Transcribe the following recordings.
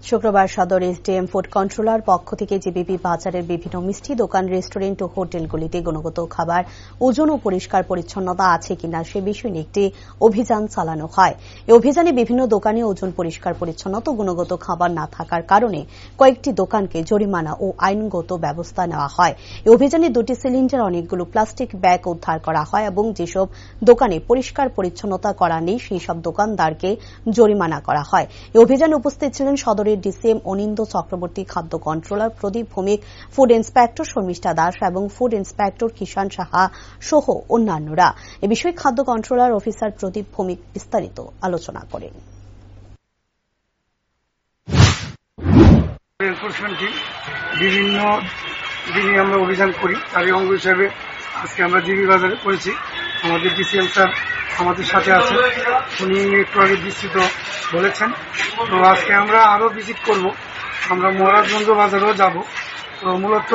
শুক্রবার সদর SDM food controller পক্ষ থেকে জিবিপি বাজারের বিভিন্ন মিষ্টি দোকান, রেস্টুরেন্ট ও হোটেলগুলিতে গুণগত খাবার, ওজন ও পরিষ্কার পরিচ্ছন্নতা আছে কিনা সে বিষয়ে একটি অভিযান চালানো হয়। এই অভিযানে বিভিন্ন দোকানে ওজন, পরিষ্কার পরিচ্ছন্নতা ও গুণগত খাবার না থাকার কারণে কয়েকটি দোকানকে জরিমানা ও আইনগত ব্যবস্থা নেওয়া হয়। এই অভিযানে 2টি সিলিন্ডার, অনেকগুলো প্লাস্টিক ব্যাগ উদ্ধার করা হয় এবং যেসব দোকানে পরিষ্কার পরিচ্ছন্নতা করা নেই সেই সব দোকানদারকে জরিমানা করা হয়। এই অভিযানে উপস্থিত ছিলেন সদরের ডিসিএম অনিন্দ চক্রবর্তী, খাদ্য কন্ট্রোলার প্রদীপ ভৌমিক, ফুড ইন্সপেক্টর শর্মিষ্ঠা দাস এবং ফুড ইন্সপেক্টর কিষান সাহা সহ অন্যান্যরা। এ বিষয়ে খাদ্য কন্ট্রোলার অফিসার প্রদীপ ভৌমিক বিস্তারিত আলোচনা করেন। বিভিন্ন দিনে আমরা অভিযান করি, তারই অঙ্গ হিসেবে আজকে আমরা জিবি বাজারে করেছি। আমাদের ডিসিএম স্যার আমাদের সাথে আছে, উনি একটু আগে বিস্তৃত বলেছেন। তো আজকে আমরা আরো ভিজিট করব, আমরা মহারাজগঞ্জ বাজারেও যাব। তো মূলত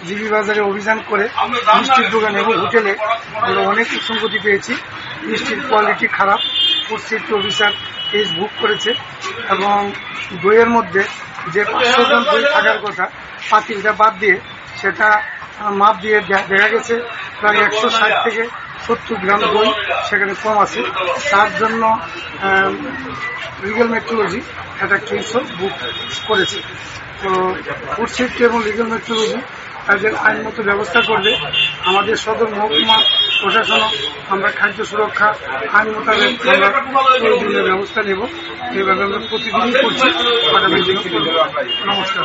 জিবি বাজারে অভিযান করে মিষ্টির দোকান এবং হোটেলে আমরা অনেক উৎসঙ্গতি পেয়েছি। মিষ্টির কোয়ালিটি খারাপ, ফুড সেফটি অফিসার কেস বুক করেছে এবং দইয়ের মধ্যে যে 500 গ্রাম দই থাকার কথা পাতিলটা বাদ দিয়ে সেটা মাপ দিয়ে দেখা গেছে প্রায় 160 থেকে 70 গ্রাম দই সেখানে কম আছে। তার জন্য লিগ্যাল মেট্রোলজি একটা কেসও বুক করেছে। তো ফুড সেফটি এবং লিগ্যাল মেট্রোলজি তাদের আইনগত ব্যবস্থা করবে। আমাদের সদর মহকুমা প্রশাসনও আমরা খাদ্য সুরক্ষা আইন মোতাবেক আমরা প্রয়োজনীয় ব্যবস্থা নেব। এইভাবে আমরা প্রতিদিনই করছি, আগামী দিনও করব। নমস্কার।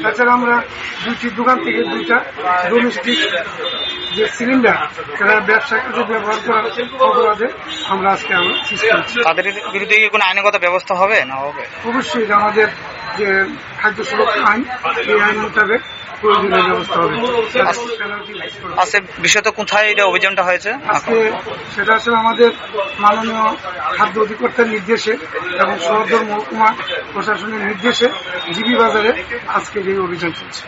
তাছাড়া আমরা 2টি দোকান থেকে 2টা ডোমেস্টিক যে সিলিন্ডার তারা ব্যবসায় ব্যবহার করার অপরাধে আমরা আজকে সিজ করছি। তাদের বিরুদ্ধে কি কোনো আইনগত ব্যবস্থা হবে না হবে? অবশ্যই আমাদের যে খাদ্য সুরক্ষা আইন, এই আইন মোতাবেক প্রয়োজনীয় ব্যবস্থা হবে। আজকে বিশেষত কোথায় এটা অভিযানটা হয়েছে? আজকে সেটা আসলে আমাদের মাননীয় খাদ্য অধিকর্তার নির্দেশে এবং সদর মহকুমা প্রশাসনের নির্দেশে জিবি বাজারে আজকে এই অভিযান চলছে।